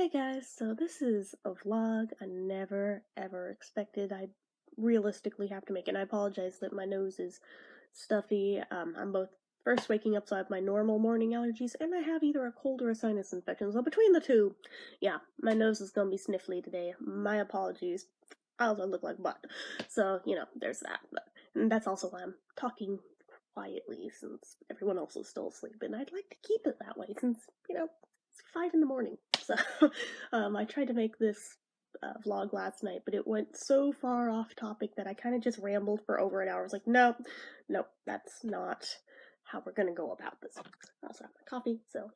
Hey guys, so this is a vlog I never ever expected I realistically have to make, and I apologize that my nose is stuffy. I'm both first waking up, so I have my normal morning allergies, and I have either a cold or a sinus infection. So between the two, yeah, my nose is gonna be sniffly today. My apologies. I also look like butt. So, there's that. And that's also why I'm talking quietly since everyone else is still asleep, and I'd like to keep it that way since, it's 5 in the morning. So, I tried to make this vlog last night, but it went so far off topic that I kind of just rambled for over an hour. I was like, no, that's not how we're gonna go about this. I also have my coffee, so.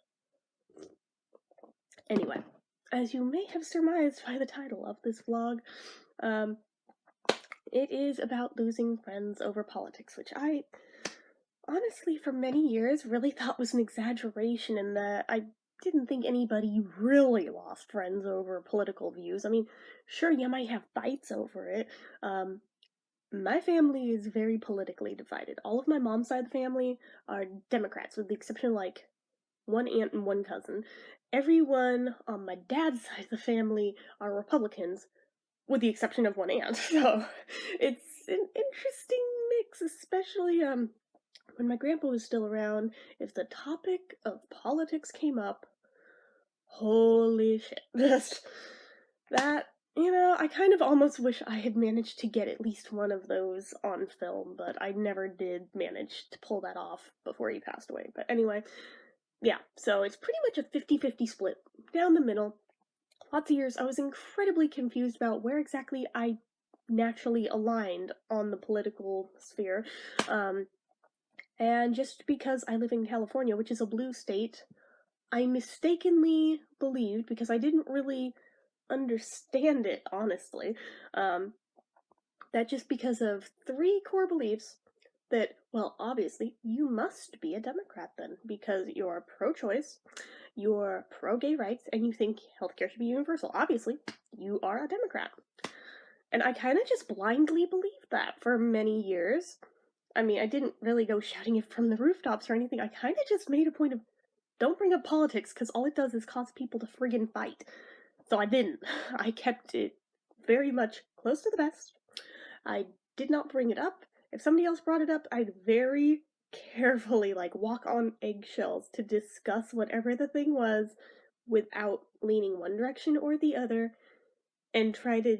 Anyway, as you may have surmised by the title of this vlog, um, it is about losing friends over politics, which I honestly, for many years, really thought was an exaggeration, and that I didn't think anybody really lost friends over political views. I mean, sure, you might have fights over it. My family is very politically divided. All of my mom's side of the family are Democrats, with the exception of like one aunt and one cousin. Everyone on my dad's side of the family are Republicans, with the exception of one aunt. So it's an interesting mix, especially when my grandpa was still around. If the topic of politics came up, holy shit. Just that, I kind of almost wish I had managed to get at least one of those on film, but I never did manage to pull that off before he passed away. But anyway, yeah, so it's pretty much a 50-50 split down the middle. Lots of years I was incredibly confused about where exactly I naturally aligned on the political sphere. And just because I live in California, which is a blue state, I mistakenly believed, because I didn't really understand it, honestly, that just because of three core beliefs, that, well, obviously, you must be a Democrat then, because you're pro-choice, you're pro-gay rights, and you think healthcare should be universal. Obviously, you are a Democrat. And I kind of just blindly believed that for many years. I mean, I didn't really go shouting it from the rooftops or anything. I kind of just made a point of, don't bring up politics, because all it does is cause people to friggin' fight. So I didn't. I kept it very much close to the vest. I did not bring it up. If somebody else brought it up, I'd very carefully, walk on eggshells to discuss whatever the thing was without leaning one direction or the other, and try to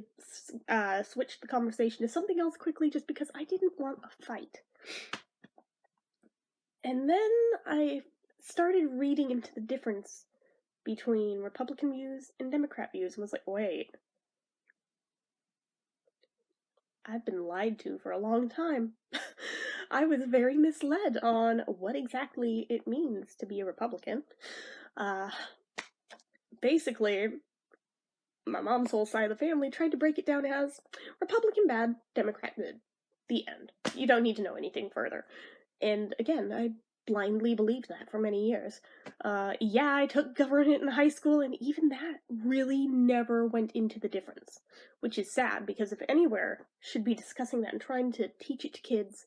switch the conversation to something else quickly just because I didn't want a fight. And then I started reading into the difference between Republican views and Democrat views and was like, wait, I've been lied to for a long time. I was very misled on what exactly it means to be a Republican. Basically, my mom's whole side of the family tried to break it down as Republican bad, Democrat good. The end. You don't need to know anything further. And again, I blindly believed that for many years. Yeah, I took government in high school, and even that really never went into the difference. Which is sad, because if anywhere should be discussing that and trying to teach it to kids,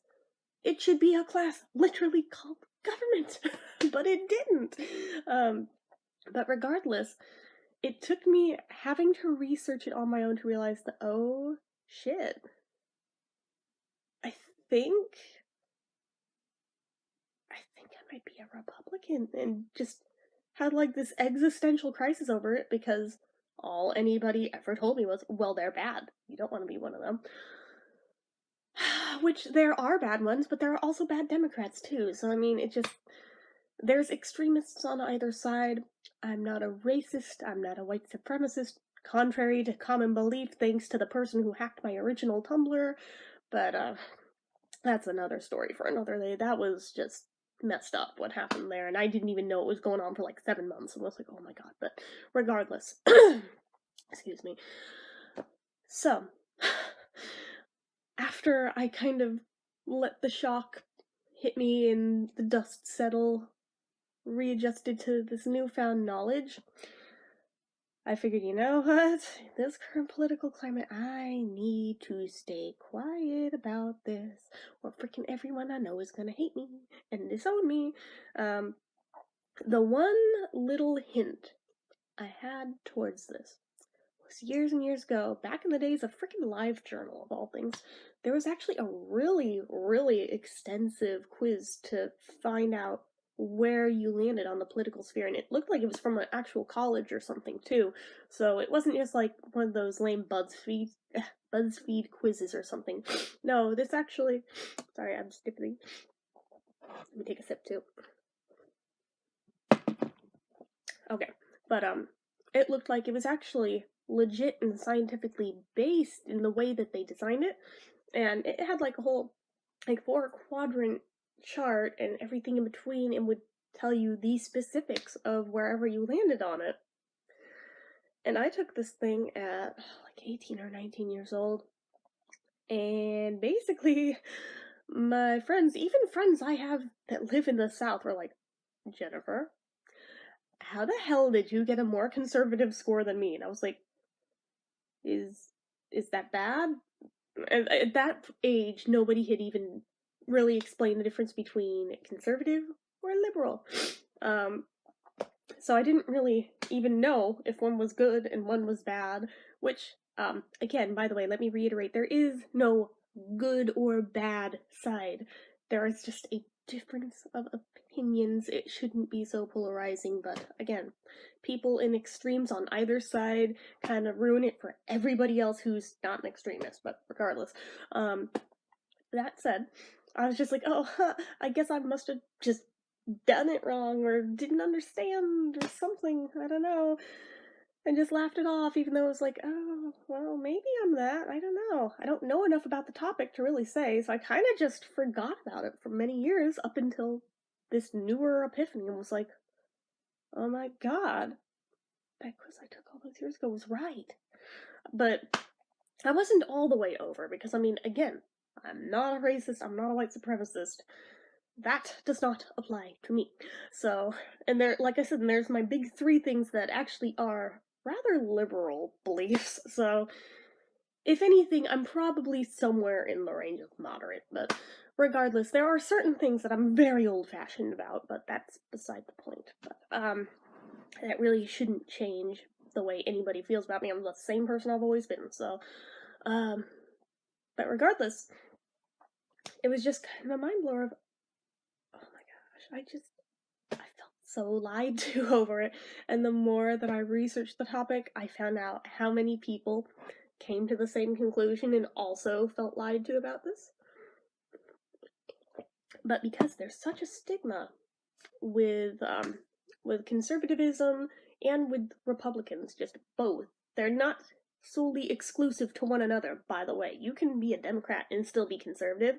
it should be a class literally called government. But it didn't. But regardless, it took me having to research it on my own to realize that, oh shit, I think I might be a Republican, and just had this existential crisis over it, because all anybody ever told me was, well, they're bad. You don't want to be one of them. Which there are bad ones, but there are also bad Democrats too. So I mean, there's extremists on either side. I'm not a racist, I'm not a white supremacist, contrary to common belief, thanks to the person who hacked my original Tumblr, but that's another story for another day. That was just messed up what happened there, and I didn't even know it was going on for 7 months, and I was like, oh my god. But regardless, excuse me. So, after I kind of let the shock hit me and the dust settle, readjusted to this newfound knowledge, I figured, you know what? This current political climate, I need to stay quiet about this, or freaking everyone I know is gonna hate me and disown me. The one little hint I had towards this was years and years ago, back in the days of freaking LiveJournal of all things. There was actually a really, really extensive quiz to find out where you landed on the political sphere, and it looked like it was from an actual college or something too. So it wasn't just like one of those lame BuzzFeed quizzes or something. No, this actually. Sorry, I'm skipping. Let me take a sip too. Okay, but it looked like it was actually legit and scientifically based in the way that they designed it, and it had like a whole like 4 quadrant chart and everything in between, and would tell you the specifics of wherever you landed on it. And I took this thing at like 18 or 19 years old, and basically my friends, even friends I have that live in the South, were like, Jennifer, how the hell did you get a more conservative score than me? And I was like, is that bad? At that age, nobody had even really explained the difference between conservative or liberal. So I didn't really even know if one was good and one was bad, which, again, by the way, let me reiterate, there is no good or bad side. There is just a difference of opinions. It shouldn't be so polarizing, but again, people in extremes on either side kind of ruin it for everybody else who's not an extremist, but regardless. That said, I was just like, oh, I guess I must have just done it wrong or didn't understand or something, I don't know, and just laughed it off, even though it was like, oh, well, maybe I'm that, I don't know enough about the topic to really say, so I kind of just forgot about it for many years up until this newer epiphany and was like, oh my god, that quiz I took all those years ago was right. But I wasn't all the way over, because I mean, again, I'm not a racist, I'm not a white supremacist. That does not apply to me. So, and there, like I said, there's my big 3 things that actually are rather liberal beliefs. So, if anything, I'm probably somewhere in the range of moderate. But regardless, there are certain things that I'm very old-fashioned about, but that's beside the point. But, that really shouldn't change the way anybody feels about me. I'm the same person I've always been. So, but regardless, it was just kind of a mind blower of, oh my gosh, I felt so lied to over it. And the more that I researched the topic, I found out how many people came to the same conclusion and also felt lied to about this. But because there's such a stigma with conservatism and with Republicans, just both, they're not solely exclusive to one another, by the way. You can be a Democrat and still be conservative.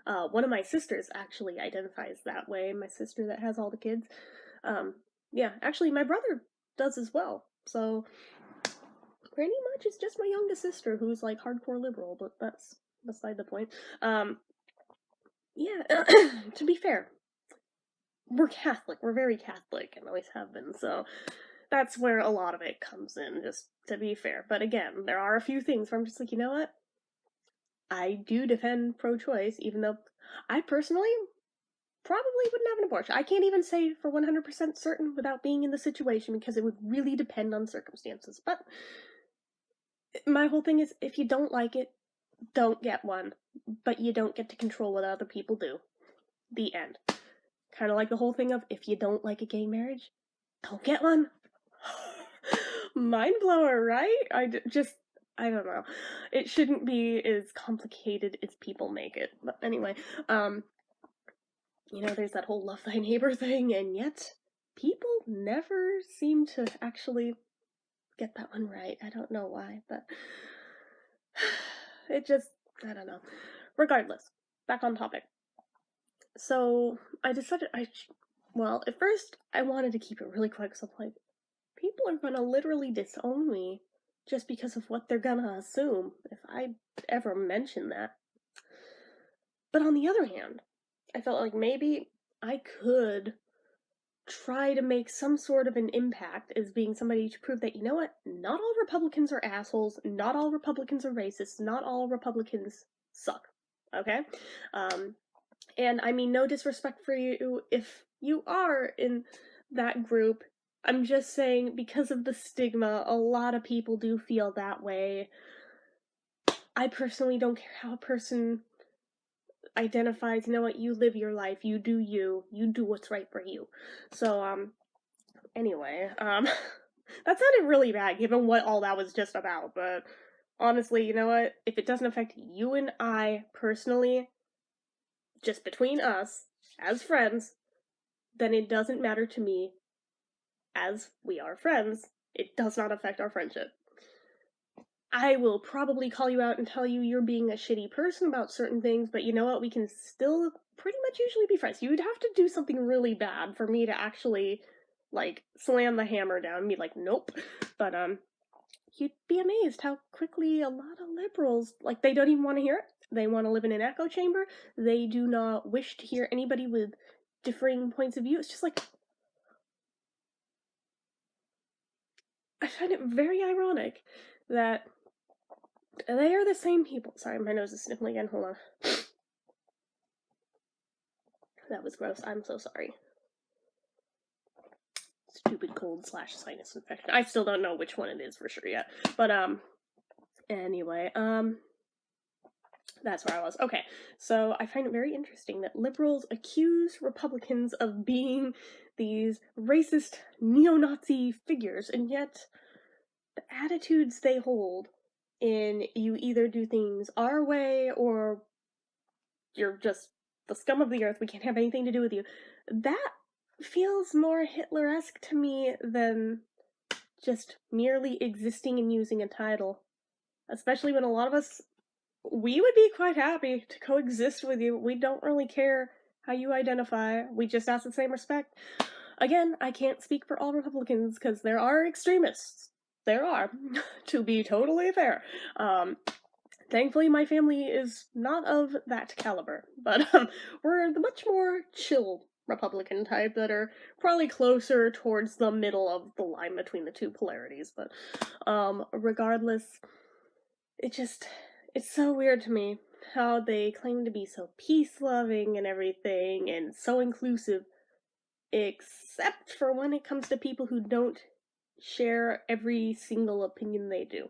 One of my sisters actually identifies that way, my sister that has all the kids. Yeah, actually my brother does as well. So pretty much it's just my youngest sister who's like hardcore liberal, but that's beside the point. Yeah, to be fair, we're Catholic. We're very Catholic and always have been, so that's where a lot of it comes in, just to be fair. But again, there are a few things where I'm just like, you know what? I do defend pro-choice, even though I personally probably wouldn't have an abortion. I can't even say for 100% certain without being in the situation, because it would really depend on circumstances. But my whole thing is, if you don't like it, don't get one. But you don't get to control what other people do. The end. Kind of like the whole thing of, if you don't like a gay marriage, don't get one. Mind blower, right? I don't know. It shouldn't be as complicated as people make it. But anyway, you know, there's that whole love thy neighbor thing, and yet people never seem to actually get that one right. I don't know why, but it just, I don't know. Regardless, back on topic. So I decided well, at first I wanted to keep it really quick, so I'm like, people are gonna literally disown me just because of what they're gonna assume if I ever mention that. But on the other hand, I felt like maybe I could try to make some sort of an impact as being somebody to prove that, you know what, not all Republicans are assholes, not all Republicans are racist, not all Republicans suck, okay? And I mean no disrespect for you if you are in that group. I'm just saying, because of the stigma, a lot of people do feel that way. I personally don't care how a person identifies. You know what? You live your life. You do you. You do what's right for you. So, anyway, that sounded really bad given what all that was just about, but honestly, you know what? If it doesn't affect you and I personally, just between us, as friends, then it doesn't matter to me, as we are friends. It does not affect our friendship. I will probably call you out and tell you you're being a shitty person about certain things, but you know what? We can still pretty much usually be friends. You would have to do something really bad for me to actually, like, slam the hammer down and be like, nope. But, you'd be amazed how quickly a lot of liberals, like, they don't even want to hear it. They want to live in an echo chamber. They do not wish to hear anybody with differing points of view. It's just like, I find it very ironic that they are the same people. Sorry, my nose is sniffling again. Hold on. That was gross. I'm so sorry. Stupid cold / sinus infection. I still don't know which one it is for sure yet. But, anyway, that's where I was. Okay, so I find it very interesting that liberals accuse Republicans of being these racist neo-Nazi figures, and yet the attitudes they hold in you either do things our way or you're just the scum of the earth, we can't have anything to do with you. That feels more Hitler-esque to me than just merely existing and using a title. Especially when a lot of us, we would be quite happy to coexist with you. We don't really care how you identify. We just ask the same respect. Again, I can't speak for all Republicans because there are extremists. There are, to be totally fair. Thankfully, my family is not of that caliber, but we're the much more chill Republican type that are probably closer towards the middle of the line between the two polarities. But regardless, it's so weird to me how they claim to be so peace-loving and everything and so inclusive, except for when it comes to people who don't share every single opinion they do.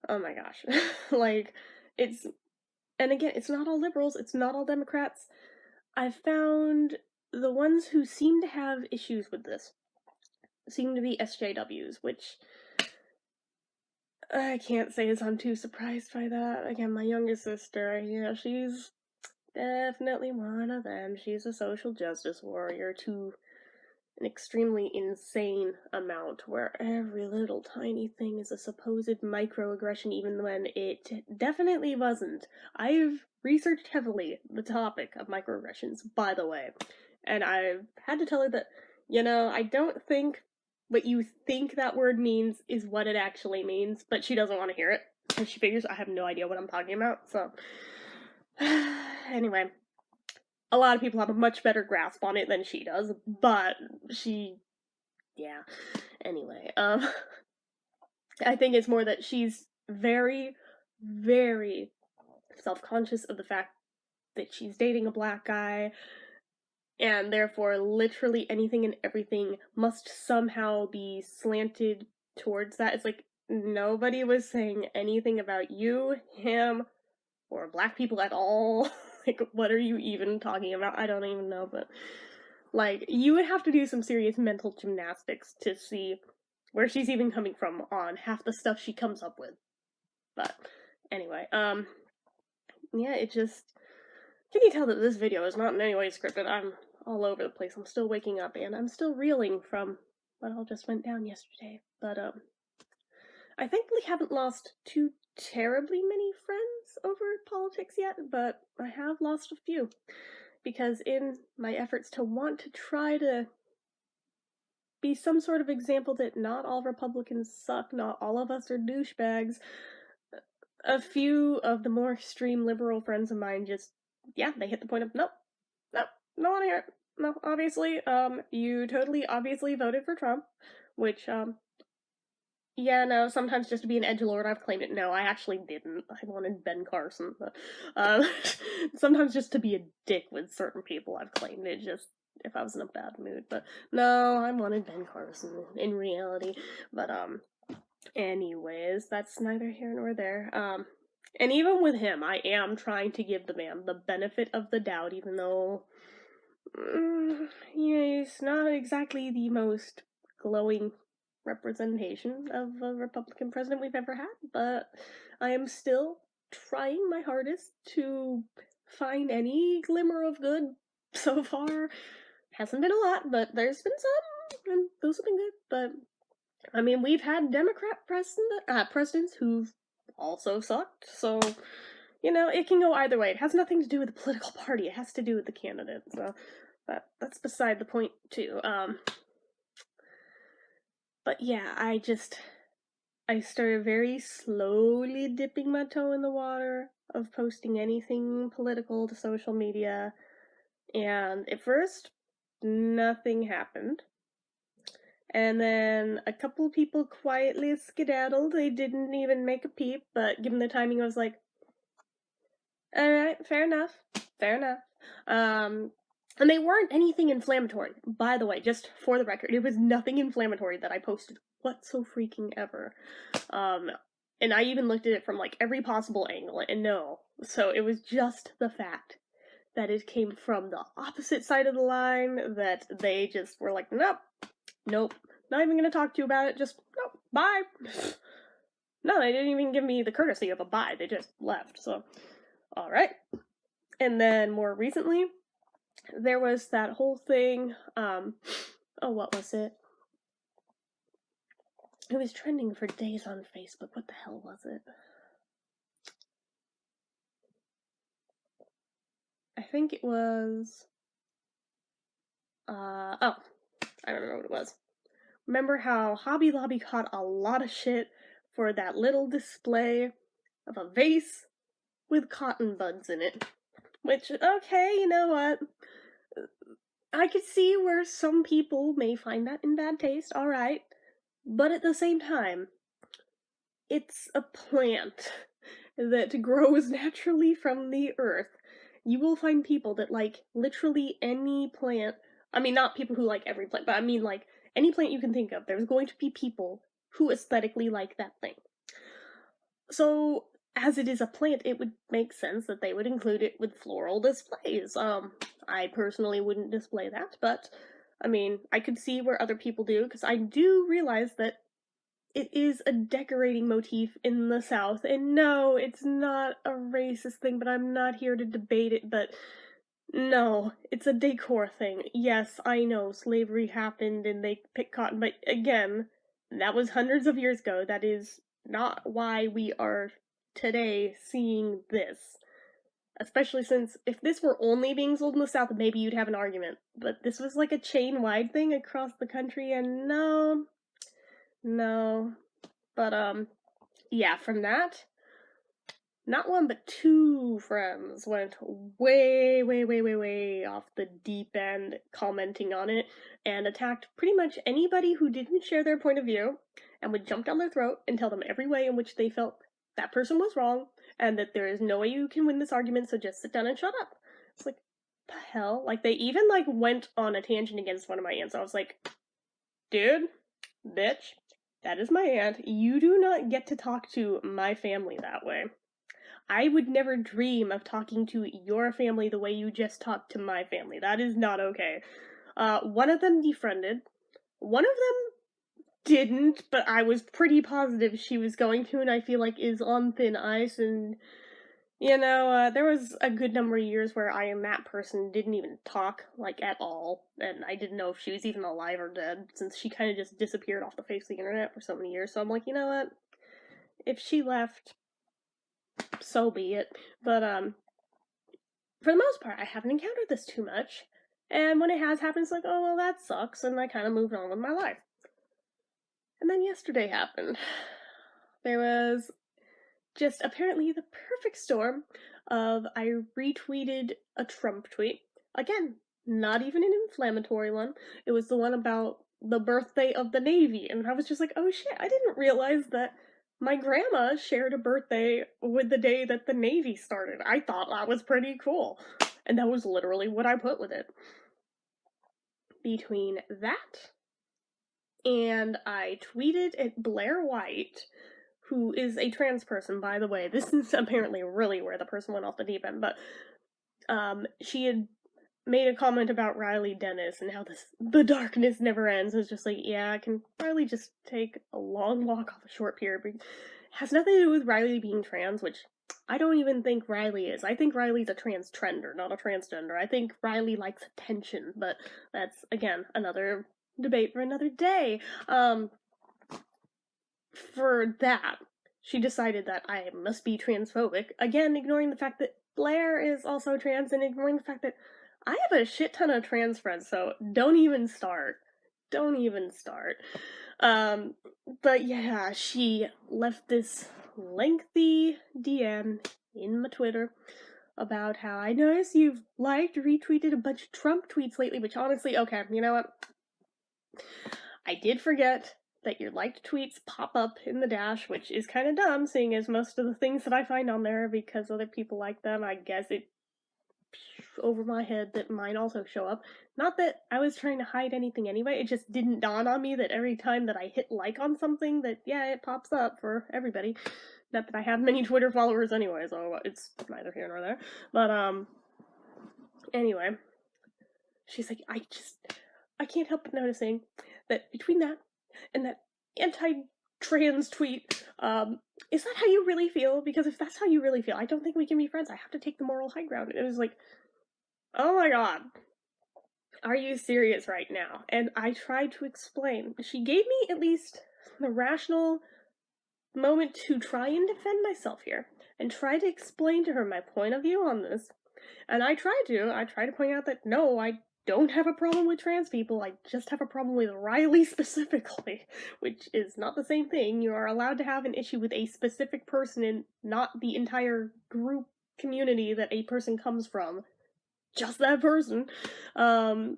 Oh my gosh. Like, and again, it's not all liberals, it's not all Democrats. I've found the ones who seem to have issues with this seem to be SJWs, which I can't say as I'm too surprised by that. Again, my youngest sister, yeah, she's definitely one of them. She's a social justice warrior to an extremely insane amount, where every little tiny thing is a supposed microaggression, even when it definitely wasn't. I've researched heavily the topic of microaggressions, by the way, and I've had to tell her that, I don't think what you think that word means is what it actually means, but she doesn't want to hear it, because she figures I have no idea what I'm talking about, so... Anyway, a lot of people have a much better grasp on it than she does, but yeah. Anyway, I think it's more that she's very, very self-conscious of the fact that she's dating a black guy, and therefore literally anything and everything must somehow be slanted towards that. It's like, nobody was saying anything about you, him, or black people at all. Like, what are you even talking about? I don't even know, but, like, you would have to do some serious mental gymnastics to see where she's even coming from on half the stuff she comes up with. But, anyway, yeah, it just... Can you tell that this video is not in any way scripted? I'm all over the place. I'm still waking up, and I'm still reeling from what all just went down yesterday. But, I thankfully haven't lost too terribly many friends over politics yet, but I have lost a few. Because in my efforts to want to try to be some sort of example that not all Republicans suck, not all of us are douchebags, a few of the more extreme liberal friends of mine just, yeah, they hit the point of, nope, no one here. No, obviously, you totally obviously voted for Trump, which, yeah, no, sometimes just to be an edgelord, I've claimed it. No, I actually didn't. I wanted Ben Carson, but, sometimes just to be a dick with certain people, I've claimed it. Just, if I was in a bad mood. But no, I wanted Ben Carson in reality. But anyways, that's neither here nor there. And even with him, I am trying to give the man the benefit of the doubt, even though he's not exactly the most glowing representation of a Republican president we've ever had, but I am still trying my hardest to find any glimmer of good so far. Hasn't been a lot, but there's been some, and those have been good. But I mean, we've had Democrat presidents who've also sucked, so you know, it can go either way. It has nothing to do with the political party, it has to do with the candidate, so that's beside the point too. But yeah, I started very slowly dipping my toe in the water of posting anything political to social media, and at first nothing happened. And then a couple people quietly skedaddled. They didn't even make a peep, but given the timing, I was like, alright, fair enough. And they weren't anything inflammatory, by the way, just for the record. It was nothing inflammatory that I posted whatso-freaking-ever. And I even looked at it from, like, every possible angle, and no. So it was just the fact that it came from the opposite side of the line, that they just were like, nope, not even gonna talk to you about it, just, nope, bye. No, they didn't even give me the courtesy of a bye, they just left, so, alright. And then, more recently, there was that whole thing, what was it? It was trending for days on Facebook, what the hell was it? I think it was, I remember what it was. Remember how Hobby Lobby caught a lot of shit for that little display of a vase with cotton buds in it? Which, okay, you know what? I could see where some people may find that in bad taste, alright. But at the same time, it's a plant that grows naturally from the earth. You will find people that like literally any plant. I mean, not people who like every plant, but I mean like any plant you can think of. There's going to be people who aesthetically like that thing. So, as it is a plant, it would make sense that they would include it with floral displays. I personally wouldn't display that, but I mean, I could see where other people do, because I do realize that it is a decorating motif in the South, and no, it's not a racist thing, but I'm not here to debate it, but no, it's a decor thing. Yes, I know, slavery happened and they picked cotton, but again, that was hundreds of years ago. That is not why we are today seeing this. Especially since if this were only being sold in the South, maybe you'd have an argument. But this was like a chain-wide thing across the country, and no. But, yeah, from that, not one but two friends went way off the deep end commenting on it and attacked pretty much anybody who didn't share their point of view and would jump down their throat and tell them every way in which they felt that person was wrong and that there is no way you can win this argument, so just sit down and shut up. It's like, the hell? Like, they even, like, went on a tangent against one of my aunts. I was like, dude, bitch, that is my aunt. You do not get to talk to my family that way. I would never dream of talking to your family the way you just talked to my family. That is not okay. One of them defriended. One of them didn't, but I was pretty positive she was going to, and I feel like is on thin ice, and you know, there was a good number of years where I and that person didn't even talk, like, at all, and I didn't know if she was even alive or dead, since she kind of just disappeared off the face of the internet for so many years, so I'm like, you know what? If she left, so be it. But, for the most part, I haven't encountered this too much, and when it has happened, it's like, oh, well, that sucks, and I kind of moved on with my life. And then yesterday happened. There was just apparently the perfect storm of I retweeted a Trump tweet. Again, not even an inflammatory one. It was the one about the birthday of the Navy, and I was just like, oh shit, I didn't realize that my grandma shared a birthday with the day that the Navy started. I thought that was pretty cool. And that was literally what I put with it. between that and I tweeted at Blair White, who is a trans person, by the way. This is apparently really where the person went off the deep end, but she had made a comment about Riley Dennis and how the darkness never ends. It's just like, yeah, can Riley just take a long walk off a short pier? It has nothing to do with Riley being trans, which I don't even think Riley is. I think Riley's a trans trender, not a transgender. I think Riley likes attention, but that's, again, another debate for another day. For that, she decided that I must be transphobic, again, ignoring the fact that Blair is also trans, and ignoring the fact that I have a shit ton of trans friends, so don't even start. Don't even start. But yeah, she left this lengthy DM in my Twitter about how I noticed you've liked, retweeted a bunch of Trump tweets lately, which honestly, okay, you know what? I did forget that your liked tweets pop up in the dash, which is kind of dumb, seeing as most of the things that I find on there, because other people like them, I guess it over my head that mine also show up. Not that I was trying to hide anything anyway, it just didn't dawn on me that every time that I hit like on something that, yeah, it pops up for everybody. Not that I have many Twitter followers anyway, so it's neither here nor there. But, anyway. She's like, I can't help but noticing that between that and that anti-trans tweet, is that how you really feel? Because if that's how you really feel, I don't think we can be friends. I have to take the moral high ground. And it was like, oh my god, are you serious right now? And I tried to explain. She gave me at least the rational moment to try and defend myself here and try to explain to her my point of view on this. And I try to point out that no, I don't have a problem with trans people, I just have a problem with Riley specifically, which is not the same thing. You are allowed to have an issue with a specific person and not the entire group community that a person comes from. Just that person. And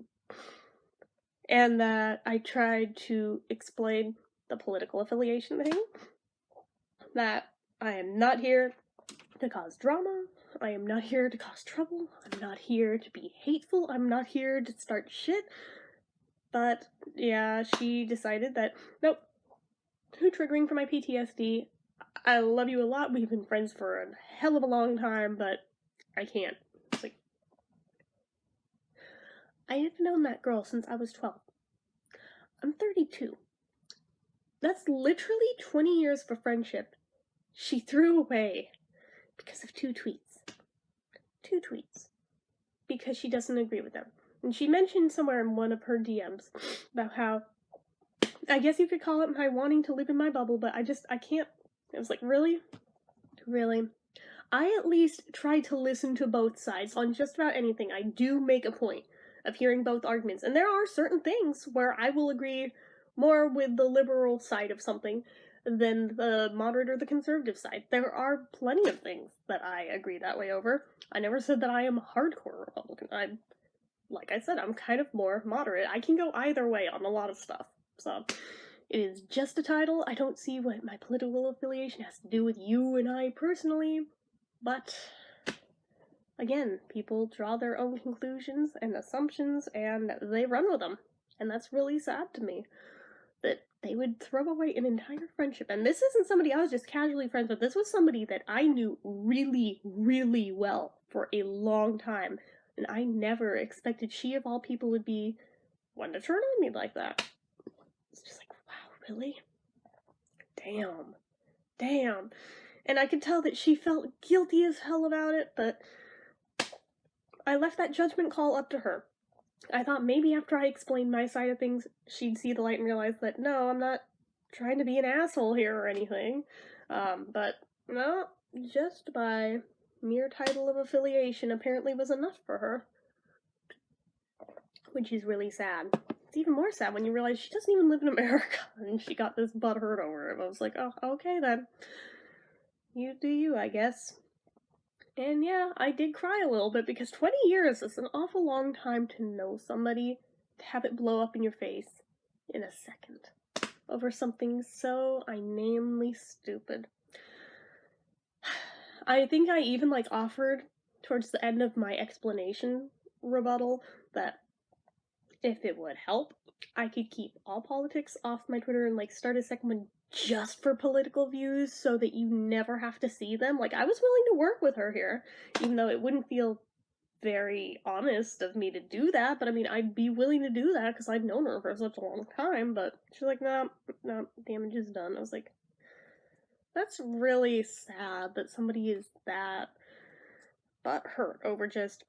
that I tried to explain the political affiliation thing, that I am not here to cause drama, I am not here to cause trouble, I'm not here to be hateful, I'm not here to start shit. But yeah, she decided that, nope, too triggering for my PTSD. I love you a lot, we've been friends for a hell of a long time, but I can't. It's like, I have known that girl since I was 12. I'm 32. That's literally 20 years of friendship she threw away because of 2 tweets. 2 tweets. Because she doesn't agree with them. And she mentioned somewhere in one of her DMs about how, I guess you could call it my wanting to live in my bubble, but I can't. I was like, really? Really? I at least try to listen to both sides on just about anything. I do make a point of hearing both arguments. And there are certain things where I will agree more with the liberal side of something than the moderate or the conservative side. There are plenty of things that I agree that way over. I never said that I am hardcore Republican. Like I said, I'm kind of more moderate. I can go either way on a lot of stuff. So, it is just a title. I don't see what my political affiliation has to do with you and I personally. But, again, people draw their own conclusions and assumptions, and they run with them. And that's really sad to me, that they would throw away an entire friendship. And this isn't somebody I was just casually friends with. This was somebody that I knew really, really well for a long time. And I never expected she, of all people, would be one to turn on me like that. It's just like, wow, really? Damn. And I could tell that she felt guilty as hell about it, but I left that judgment call up to her. I thought maybe after I explained my side of things, she'd see the light and realize that, no, I'm not trying to be an asshole here or anything. But, no, just by mere title of affiliation apparently was enough for her. Which is really sad. It's even more sad when you realize she doesn't even live in America, and she got this butt hurt over it. I was like, oh, okay then. You do you, I guess. And yeah, I did cry a little bit, because 20 years is an awful long time to know somebody, to have it blow up in your face in a second, over something so inanely stupid. I think I even, offered, towards the end of my explanation rebuttal, that if it would help, I could keep all politics off my Twitter and, like, start a second one just for political views so that you never have to see them. Like, I was willing to work with her here, even though it wouldn't feel very honest of me to do that, but I mean, I'd be willing to do that because I've known her for such a long time, but she's like, no, damage is done. I was like, that's really sad that somebody is that butthurt over just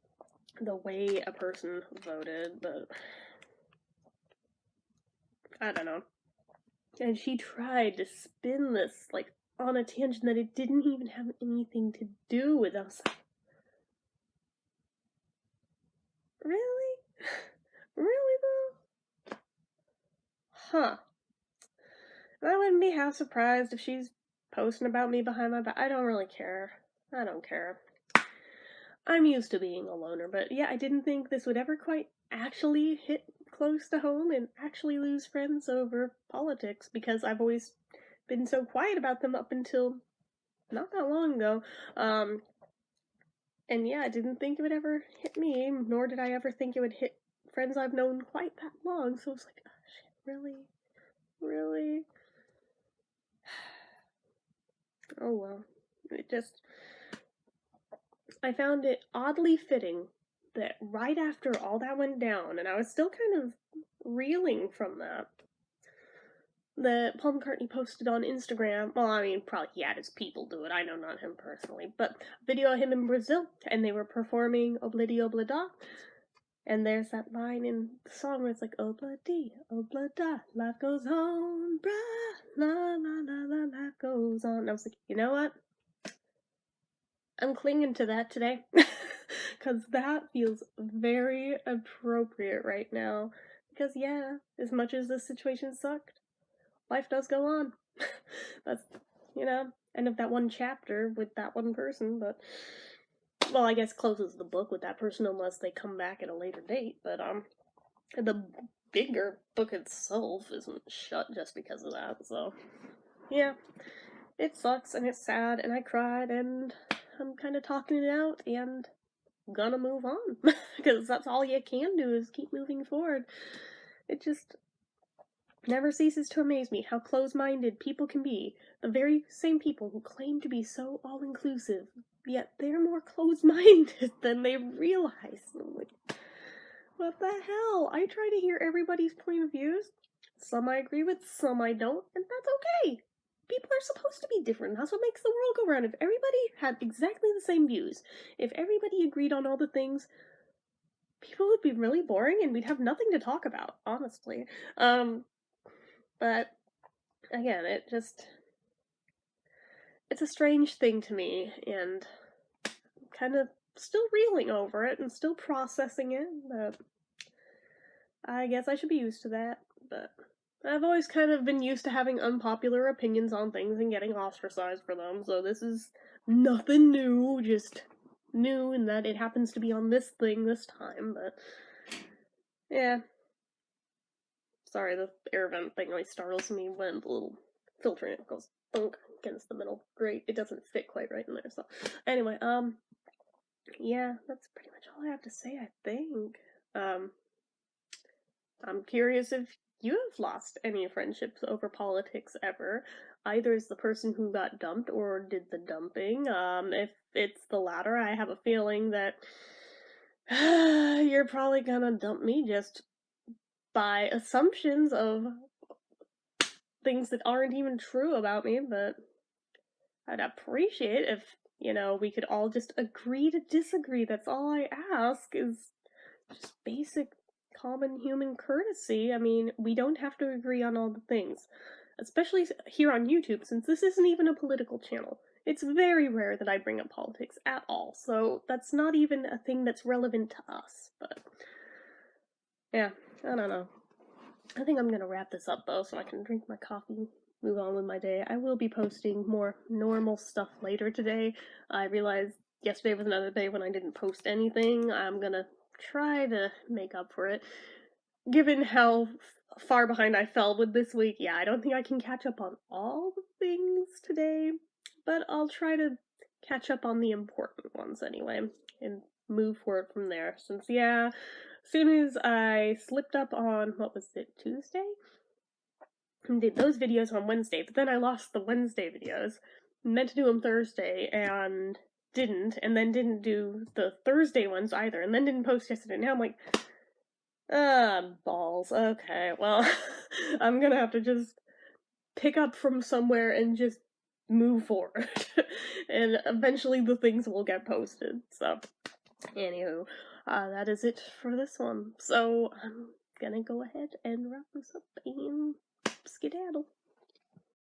the way a person voted, but I don't know. And she tried to spin this, like, on a tangent that it didn't even have anything to do with us. Really? Really, though? Huh. I wouldn't be half surprised if she's posting about me behind my back. I don't really care. I don't care. I'm used to being a loner, but yeah, I didn't think this would ever quite actually hit close to home and actually lose friends over politics, because I've always been so quiet about them up until not that long ago. And yeah, I didn't think it would ever hit me, nor did I ever think it would hit friends I've known quite that long, so I was like, oh shit, really? Really? Oh well. I found it oddly fitting that right after all that went down, and I was still kind of reeling from that Paul McCartney posted on Instagram, well, I mean, probably he had his people do it, I know, not him personally, but a video of him in Brazil, and they were performing Obladi Oblada, and there's that line in the song where it's like, Obladi Oblada, life goes on, brah, la la la la, life goes on. And I was like, you know what? I'm clinging to that today, because that feels very appropriate right now. Because yeah, as much as this situation sucked, life does go on. That's, end of that one chapter with that one person, but, well, I guess closes the book with that person unless they come back at a later date, but, the bigger book itself isn't shut just because of that, so, yeah. It sucks, and it's sad, and I cried, and I'm kind of talking it out, and gonna move on, because that's all you can do is keep moving forward. It just never ceases to amaze me how close-minded people can be. The very same people who claim to be so all-inclusive, yet they're more close-minded than they realize. I'm like, what the hell? I try to hear everybody's point of views. Some I agree with, some I don't, and that's okay. People are supposed to be different. That's what makes the world go round. If everybody had exactly the same views, if everybody agreed on all the things, people would be really boring and we'd have nothing to talk about, honestly. But again, it's a strange thing to me, and I'm kind of still reeling over it and still processing it, but I guess I should be used to that. But I've always kind of been used to having unpopular opinions on things and getting ostracized for them, so this is nothing new, just new in that it happens to be on this thing this time, but yeah. Sorry, the air vent thing always startles me when the little filter in it goes thunk against the middle. Great, it doesn't fit quite right in there, so anyway, yeah, that's pretty much all I have to say, I think. I'm curious if you have lost any friendships over politics ever, either as the person who got dumped or did the dumping. If it's the latter, I have a feeling that you're probably gonna dump me just by assumptions of things that aren't even true about me, but I'd appreciate if, we could all just agree to disagree. That's all I ask, is just basic common human courtesy. I mean, we don't have to agree on all the things, especially here on YouTube, since this isn't even a political channel. It's very rare that I bring up politics at all, so that's not even a thing that's relevant to us, but yeah, I don't know. I think I'm gonna wrap this up, though, so I can drink my coffee, move on with my day. I will be posting more normal stuff later today. I realized yesterday was another day when I didn't post anything. I'm gonna try to make up for it. Given how far behind I fell with this week, yeah, I don't think I can catch up on all the things today, but I'll try to catch up on the important ones anyway, and move forward from there, since, yeah, soon as I slipped up on, what was it, Tuesday? And did those videos on Wednesday, but then I lost the Wednesday videos. Meant to do them Thursday, and didn't, and then didn't do the Thursday ones either, and then didn't post yesterday. Now I'm like, balls. Okay, well, I'm gonna have to just pick up from somewhere and just move forward. And eventually the things will get posted. So, anywho, that is it for this one. So, I'm gonna go ahead and wrap this up and skedaddle.